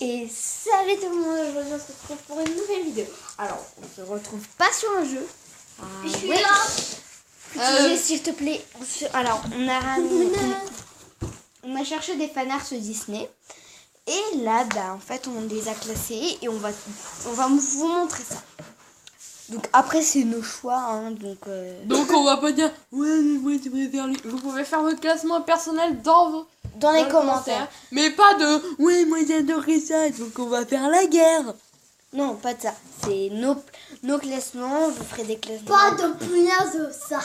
Et salut tout le monde, aujourd'hui on se retrouve pour une nouvelle vidéo. Alors, on se retrouve pas sur un jeu. Je suis là. Petit jeu, s'il te plaît. Alors, on a cherché des fanarts Disney. Et là, en fait, on les a classés et on va vous montrer ça. Donc après, c'est nos choix. Hein, donc on va pas dire, ouais, moi tu préfères lui. Vous pouvez faire votre classement personnel dans les commentaires. Mais pas de, ouais, moi j'adorais ça, donc on va faire la guerre. Non, pas de ça. C'est nos classements. Je vous ferai des classements. Pas de punaise de ça.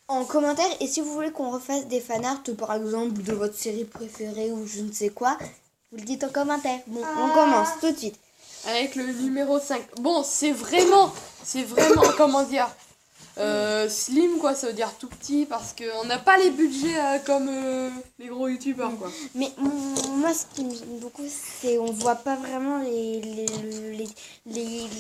En commentaire. Et si vous voulez qu'on refasse des fanarts, par exemple, de votre série préférée ou je ne sais quoi, vous le dites en commentaire. Bon, on commence tout de suite. Avec le numéro 5. Bon, c'est vraiment, comment dire, slim quoi, ça veut dire tout petit parce qu'on n'a pas les budgets comme les gros youtubeurs quoi. Mais moi, ce qui me gêne beaucoup, c'est on voit pas vraiment les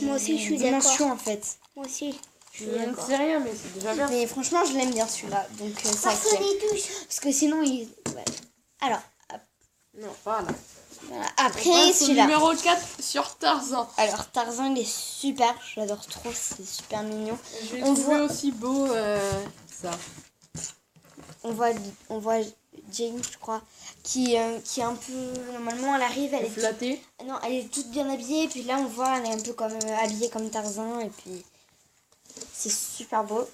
moi aussi, je suis dimensions en fait. Moi aussi. C'est rien, mais c'est déjà bien. Mais franchement, je l'aime bien celui-là. Donc, ça parce que sinon, il. Ouais. Alors. Non, pas là. Voilà. Après, celui-là. Numéro 4 sur Tarzan. Alors, Tarzan, il est super. Je l'adore trop. C'est super mignon. On voit aussi beau ça. On voit Jane, je crois, qui est un peu. Normalement, elle arrive, elle est flattée. Non, elle est toute bien habillée. Et puis là, on voit, elle est un peu comme habillée comme Tarzan. Et puis, c'est super beau.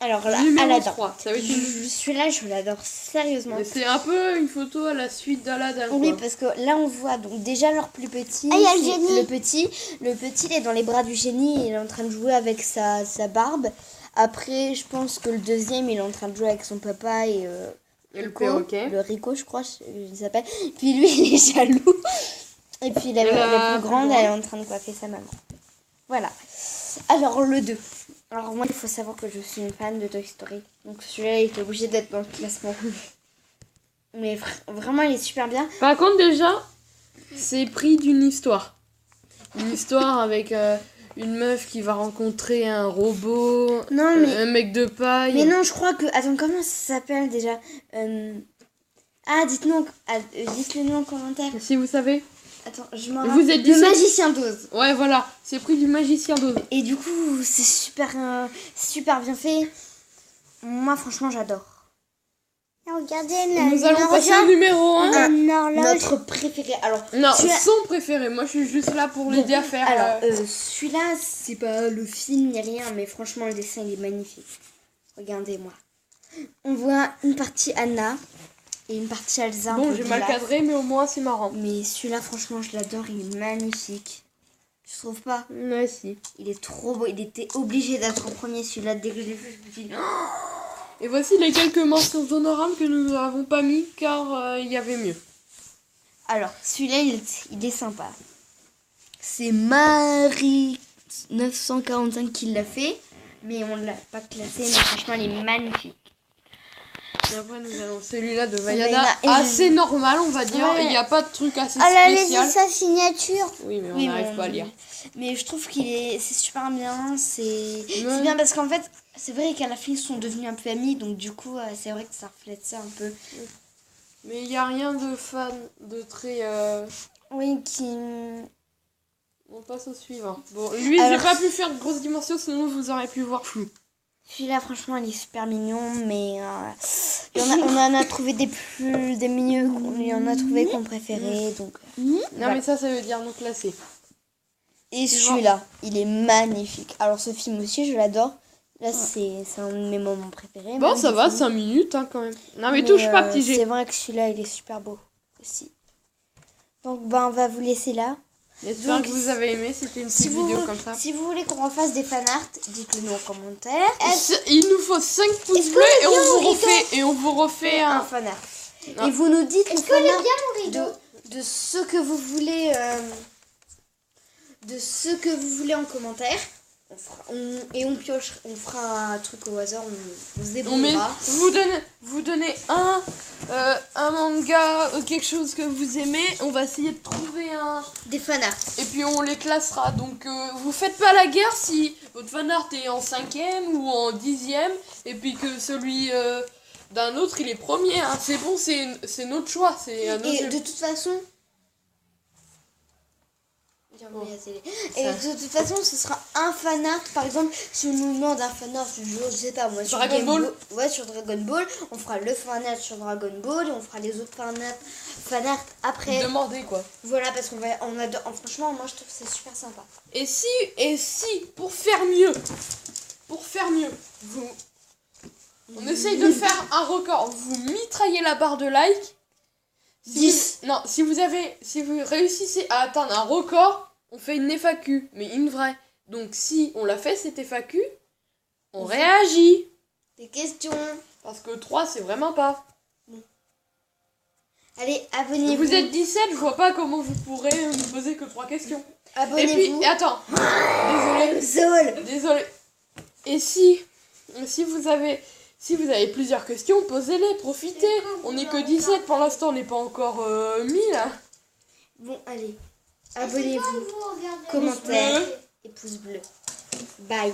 Alors là, numéro 3, ça veut dire celui-là, je l'adore sérieusement. C'est un peu une photo à la suite d'Aladin. Oui, parce que là, on voit donc déjà leur plus petit. Ah, il y a le génie. Le petit, il est dans les bras du génie. Il est en train de jouer avec sa barbe. Après, je pense que le deuxième, il est en train de jouer avec son papa et le perroquet. Le Rico, je crois, il s'appelle. Puis lui, il est jaloux. Et puis la plus grande, elle est en train de coiffer sa maman. Voilà. Alors, le 2. Alors moi, il faut savoir que je suis une fan de Toy Story. Donc celui-là, il est obligé d'être dans le classement. Mais vraiment, il est super bien. Par contre, déjà, c'est pris d'une histoire. Une histoire avec une meuf qui va rencontrer un robot, un mec de paille. Mais non, je crois que... Attends, comment ça s'appelle déjà Ah, dites-le nous en commentaire. Si vous savez. Attends, je m'en rappelle. Vous êtes Le Magicien d'Oz. Ouais, voilà, c'est pris du Magicien d'Oz. Et du coup, c'est super bien fait. Moi, franchement, j'adore. Regardez, nous allons passer au numéro 1. Notre préféré. Alors, non, son préféré. Moi, je suis juste là pour l'aider à faire. Alors, celui-là, c'est pas le film ni rien, mais franchement, le dessin, il est magnifique. Regardez-moi. On voit une partie Anna. Et une partie Elsa. Bon, j'ai mal cadré, mais au moins c'est marrant. Mais celui-là, franchement, je l'adore. Il est magnifique. Tu trouves pas? Ouais, si. Il est trop beau. Il était obligé d'être en premier, celui-là. Dès que je l'ai vu, je me dis... Et voici les quelques mentions honorables que nous n'avons pas mis, car il y avait mieux. Alors, celui-là, il est sympa. C'est Marie 945 qui l'a fait. Mais on ne l'a pas classé. Mais franchement, il est magnifique. Et après, nous avons celui-là de Vaiana, assez normal, on va dire. Il n'y a pas de truc assez spécial. Elle a laissé sa signature. Oui, mais on n'arrive pas à lire. Mais je trouve c'est super bien. C'est bien parce qu'en fait, c'est vrai qu'à la fin, ils sont devenus un peu amis. Donc, du coup, c'est vrai que ça reflète ça un peu. Mais il n'y a rien de fan, de très... Oui, qui... On passe au suivant. Bon, lui, j'ai pas pu faire de grosses dimensions, sinon vous aurez pu voir flou. Celui-là, franchement, il est super mignon, mais on en a trouvé des mignons, on en a trouvé qu'on préférait, donc... Non, voilà. Mais ça veut dire nous classer. Et celui-là, il est magnifique. Alors, ce film aussi, je l'adore. Là, c'est un de mes moments préférés. Bon, ça va, 5 minutes, hein, quand même. Non, mais touche pas, petit G. C'est vrai que celui-là, il est super beau, aussi. Donc, on va vous laisser là. J'espère que vous avez aimé, c'était une petite vidéo comme ça. Si vous voulez qu'on refasse des fanarts, dites-le nous en commentaire. Il nous faut 5 pouces bleus et on vous refait un fanart. Et vous nous dites est-ce que est bien mon rideau de ce que vous voulez en commentaire. On pioche, on fera un truc au hasard, on se débrouillera. Vous donnez un manga, quelque chose que vous aimez, on va essayer de trouver des fanarts. Et puis on les classera. Donc vous faites pas la guerre si votre fanart est en 5e ou en 10e et puis que celui d'un autre il est premier. Hein. C'est bon, c'est notre choix. Et de toute façon, dire oui à la télé. Et de toute façon, ce sera un fanart. Par exemple, si on nous demande un fanart, je sais pas moi, sur Dragon Ball. Ouais, sur Dragon Ball, on fera le fanart sur Dragon Ball et on fera les autres fanart après. Demandez quoi. Voilà, parce on adore. Franchement, moi je trouve que c'est super sympa. Et si, pour faire mieux, on essaye de faire un record, vous mitraillez la barre de like. 10. Si vous réussissez à atteindre un record, on fait une FAQ, mais une vraie. Donc si on l'a fait cette FAQ, on réagit. Des questions. Parce que 3 c'est vraiment pas. Allez, abonnez-vous. Vous êtes 17, je vois pas comment vous pourrez me poser que 3 questions. Abonnez-vous. Et puis, attends. Désolé. Et si vous avez plusieurs questions, posez-les, profitez. On n'est que 17 pour l'instant, on n'est pas encore 1000. Bon, allez. Abonnez-vous. Commentaires et pouces bleus. Bye.